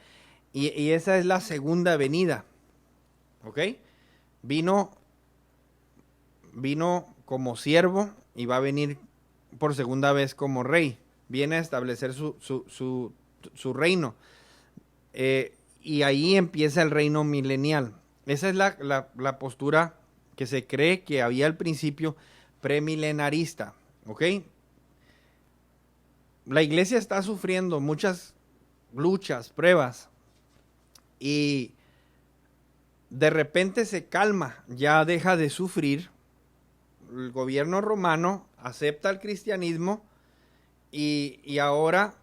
y esa es la segunda venida. ¿Ok? Vino como siervo y va a venir por segunda vez como rey. Viene a establecer su reino. Y ahí empieza el reino milenial. Esa es la postura que se cree que había al principio premilenarista, ¿ok? La iglesia está sufriendo muchas luchas, pruebas, y de repente se calma, ya deja de sufrir. El gobierno romano acepta el cristianismo y ahora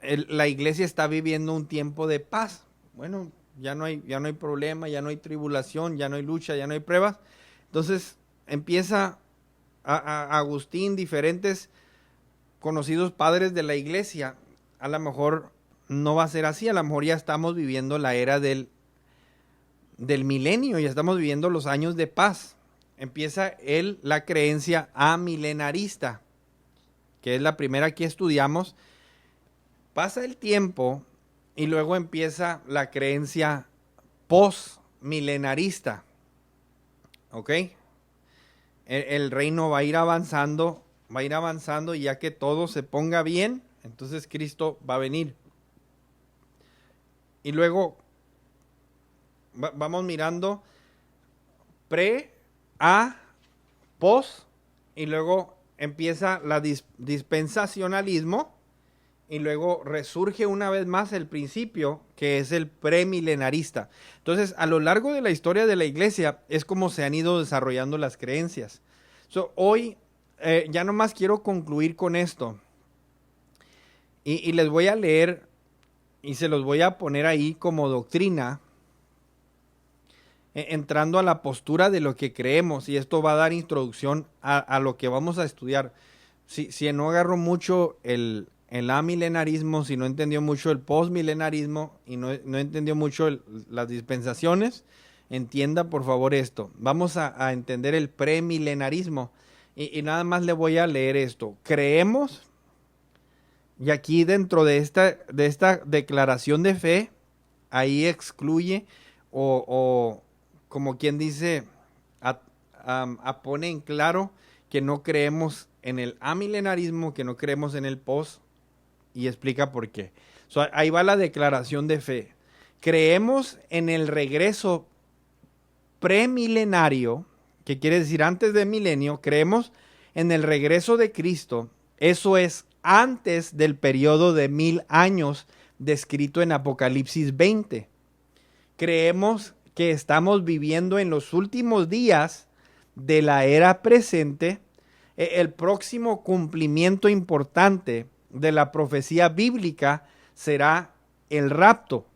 la iglesia está viviendo un tiempo de paz. Bueno, ya no hay problema, ya no hay tribulación, ya no hay lucha, ya no hay pruebas. Entonces empieza a Agustín, diferentes conocidos padres de la iglesia. A lo mejor no va a ser así, a lo mejor ya estamos viviendo la era del milenio, ya estamos viviendo los años de paz. Empieza la creencia amilenarista, que es la primera que estudiamos. Pasa el tiempo y luego empieza la creencia postmilenarista. ¿Ok? El reino va a ir avanzando y ya que todo se ponga bien, entonces Cristo va a venir. Y luego vamos mirando pre, a, post, y luego empieza la dispensacionalismo. Y luego resurge una vez más el principio, que es el premilenarista. Entonces, a lo largo de la historia de la iglesia, es como se han ido desarrollando las creencias. Hoy, ya nomás quiero concluir con esto. Y les voy a leer y se los voy a poner ahí como doctrina, entrando a la postura de lo que creemos, y esto va a dar introducción a lo que vamos a estudiar. Si no agarró mucho el amilenarismo, si no entendió mucho el postmilenarismo y no entendió mucho las dispensaciones, entienda por favor esto. Vamos a entender el premilenarismo y nada más le voy a leer esto. Creemos, y aquí dentro de esta declaración de fe, ahí excluye o como quien dice, pone en claro que no creemos en el amilenarismo, que no creemos en el post, y explica por qué. Ahí va la declaración de fe. Creemos en el regreso premilenario, que quiere decir antes del milenio. Creemos en el regreso de Cristo, eso es antes del periodo de 1000 años descrito en Apocalipsis 20. Creemos que estamos viviendo en los últimos días de la era presente. El próximo cumplimiento importante de la profecía bíblica será el rapto,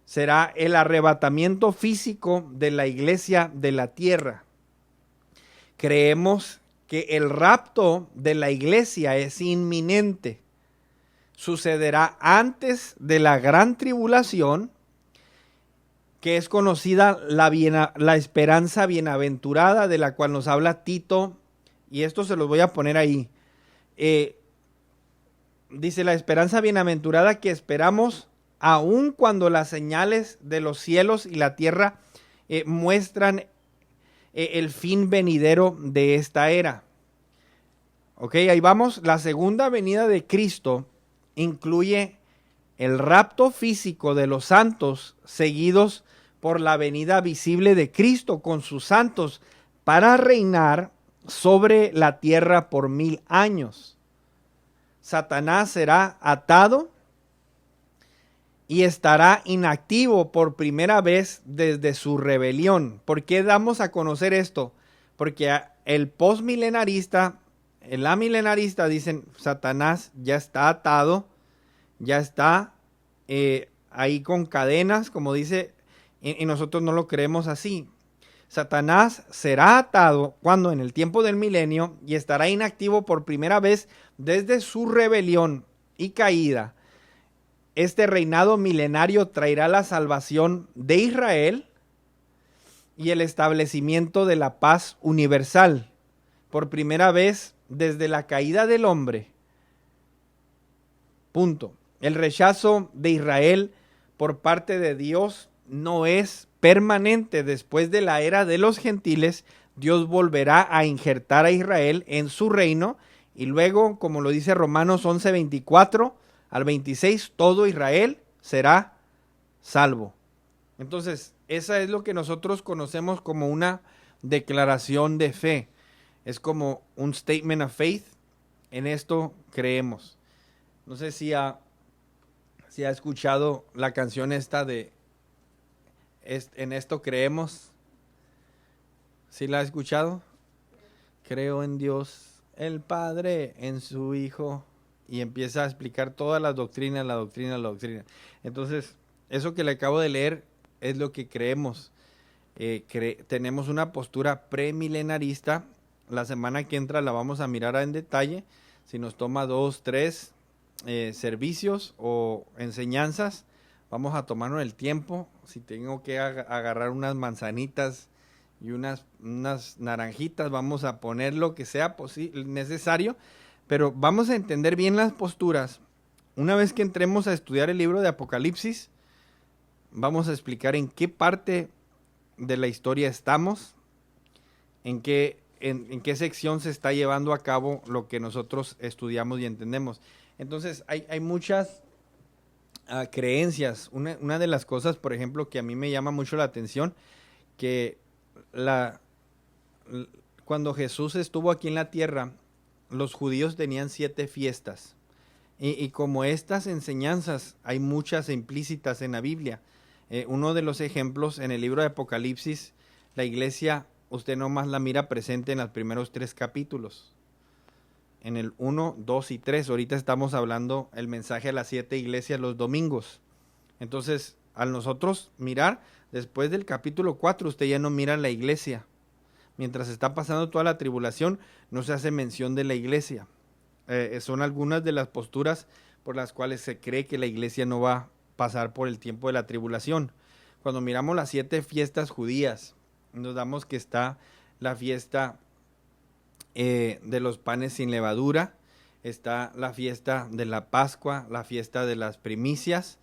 será el arrebatamiento físico de la iglesia de la tierra. Creemos que el rapto de la iglesia es inminente, sucederá antes de la gran tribulación, que es conocida la esperanza bienaventurada, de la cual nos habla Tito, y esto se los voy a poner ahí. Dice: la esperanza bienaventurada que esperamos aun cuando las señales de los cielos y la tierra muestran el fin venidero de esta era. Ok, ahí vamos. La segunda venida de Cristo incluye el rapto físico de los santos, seguidos por la venida visible de Cristo con sus santos para reinar sobre la tierra por 1000 años. Satanás será atado y estará inactivo por primera vez desde su rebelión. ¿Por qué damos a conocer esto? Porque el postmilenarista, el amilenarista dicen: Satanás ya está atado, ya está ahí con cadenas, como dice, y nosotros no lo creemos así. Satanás será atado cuando en el tiempo del milenio, y estará inactivo por primera vez desde su rebelión y caída. Este reinado milenario traerá la salvación de Israel y el establecimiento de la paz universal. Por primera vez desde la caída del hombre. Punto. El rechazo de Israel por parte de Dios no es permanente. Después de la era de los gentiles, Dios volverá a injertar a Israel en su reino, y luego, como lo dice Romanos 11:24 al 26, todo Israel será salvo. Entonces, esa es lo que nosotros conocemos como una declaración de fe. Es como un statement of faith. En esto creemos. No sé si ha escuchado la canción esta de En esto creemos. ¿Sí la ha escuchado? Creo en Dios el Padre, en su Hijo, y empieza a explicar todas las doctrinas, la doctrina. Entonces, eso que le acabo de leer es lo que creemos. Tenemos una postura premilenarista. La semana que entra la vamos a mirar en detalle. Si nos toma 2, 3 servicios o enseñanzas, vamos a tomarnos el tiempo. Si tengo que agarrar unas manzanitas y unas naranjitas, vamos a poner lo que sea necesario, pero vamos a entender bien las posturas. Una vez que entremos a estudiar el libro de Apocalipsis, vamos a explicar en qué parte de la historia estamos, en qué sección se está llevando a cabo lo que nosotros estudiamos y entendemos. Entonces, hay muchas creencias. Una de las cosas, por ejemplo, que a mí me llama mucho la atención, que cuando Jesús estuvo aquí en la tierra, los judíos tenían 7 fiestas. Y como estas enseñanzas hay muchas implícitas en la Biblia. Uno de los ejemplos en el libro de Apocalipsis, la iglesia, usted nomás la mira presente en los primeros 3 capítulos. en el 1, 2 y 3. Ahorita estamos hablando el mensaje a las 7 iglesias los domingos. Entonces, al nosotros mirar, después del capítulo 4, usted ya no mira la iglesia. Mientras está pasando toda la tribulación, no se hace mención de la iglesia. Son algunas de las posturas por las cuales se cree que la iglesia no va a pasar por el tiempo de la tribulación. Cuando miramos las 7 fiestas judías, nos damos que está la fiesta de los panes sin levadura, está la fiesta de la Pascua, la fiesta de las primicias,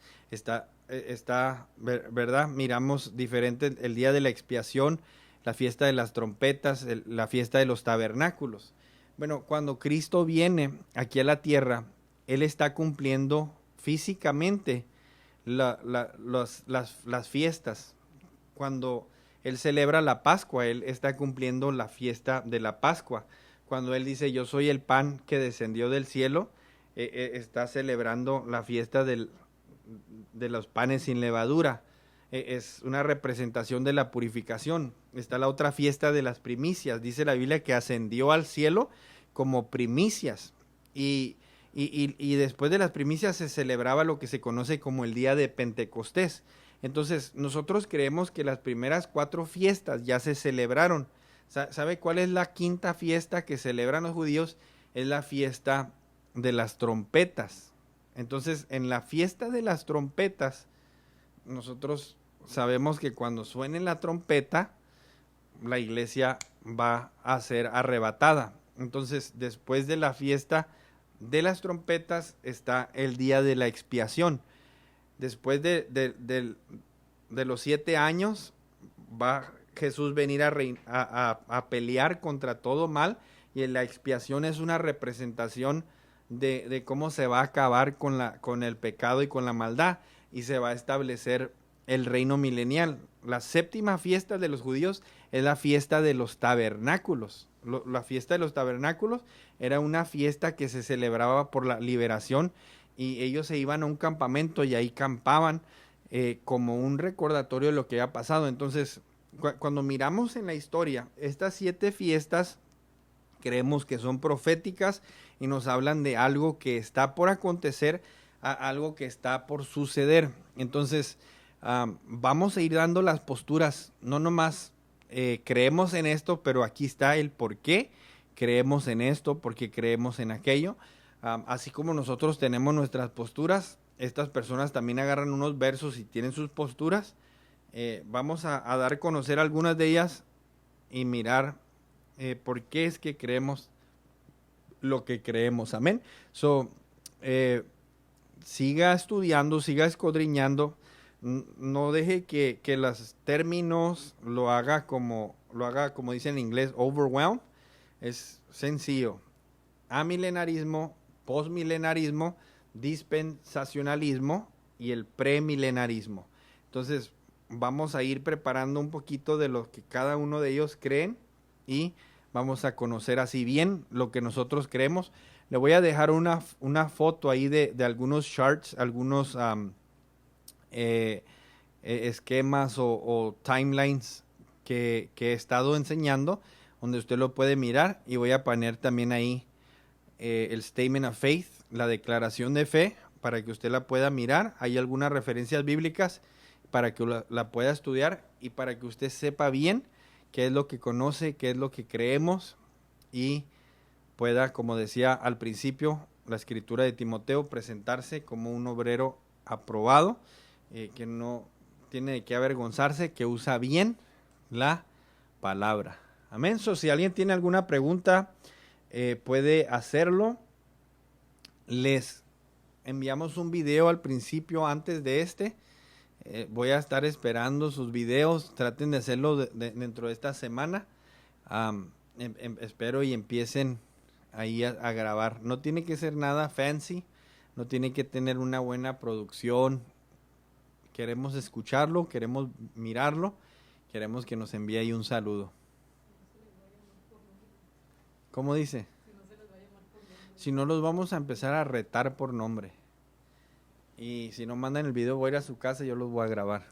¿verdad? Miramos diferente el día de la expiación, la fiesta de las trompetas, la fiesta de los tabernáculos. Bueno, cuando Cristo viene aquí a la tierra, Él está cumpliendo físicamente las fiestas. Cuando Él celebra la Pascua, Él está cumpliendo la fiesta de la Pascua. Cuando Él dice, yo soy el pan que descendió del cielo, está celebrando la fiesta de los panes sin levadura. Es una representación de la purificación. Está la otra fiesta de las primicias. Dice la Biblia que ascendió al cielo como primicias. Y después de las primicias se celebraba lo que se conoce como el día de Pentecostés. Entonces, nosotros creemos que las primeras 4 fiestas ya se celebraron. ¿Sabe cuál es la 5ª fiesta que celebran los judíos? Es la fiesta de las trompetas. Entonces, en la fiesta de las trompetas, nosotros sabemos que cuando suene la trompeta, la iglesia va a ser arrebatada. Entonces, después de la fiesta de las trompetas está el día de la expiación. Después de los 7 años va Jesús venir a pelear contra todo mal, y la expiación es una representación de cómo se va a acabar con el pecado y con la maldad, y se va a establecer el reino milenial. La 7ª fiesta de los judíos es la fiesta de los tabernáculos. La fiesta de los tabernáculos era una fiesta que se celebraba por la liberación, y ellos se iban a un campamento y ahí campaban como un recordatorio de lo que había pasado. Entonces, cuando miramos en la historia, estas 7 fiestas creemos que son proféticas y nos hablan de algo que está por acontecer, algo que está por suceder. Entonces, vamos a ir dando las posturas, no nomás creemos en esto, pero aquí está el por qué creemos en esto, porque creemos en aquello. Así como nosotros tenemos nuestras posturas, estas personas también agarran unos versos y tienen sus posturas. Vamos a dar a conocer algunas de ellas y mirar por qué es que creemos lo que creemos. Amén. Siga estudiando, siga escudriñando. No deje que los términos lo haga como dice en inglés, overwhelm. Es sencillo. Amilenarismo, postmilenarismo, dispensacionalismo y el premilenarismo. Entonces, vamos a ir preparando un poquito de lo que cada uno de ellos creen, y vamos a conocer así bien lo que nosotros creemos. Le voy a dejar una foto ahí de algunos charts, algunos esquemas o timelines que he estado enseñando, donde usted lo puede mirar, y voy a poner también ahí el Statement of Faith, la declaración de fe, para que usted la pueda mirar. Hay algunas referencias bíblicas para que la pueda estudiar y para que usted sepa bien qué es lo que conoce, qué es lo que creemos, y pueda, como decía al principio, la escritura de Timoteo, presentarse como un obrero aprobado, que no tiene de qué avergonzarse, que usa bien la palabra. Amén. Si alguien tiene alguna pregunta, puede hacerlo. Les enviamos un video al principio antes de este. Voy a estar esperando sus videos. Traten de hacerlo dentro de esta semana. Espero y empiecen ahí a grabar. No tiene que ser nada fancy. No tiene que tener una buena producción. Queremos escucharlo, queremos mirarlo. Queremos que nos envíe ahí un saludo. ¿Cómo dice? Si no, los vamos a empezar a retar por nombre. Y si no mandan el video, voy a ir a su casa y yo los voy a grabar.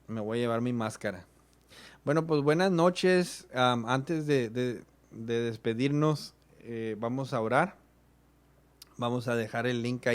Me voy a llevar mi máscara. Bueno, pues buenas noches. Antes de de despedirnos, vamos a orar. Vamos a dejar el link ahí.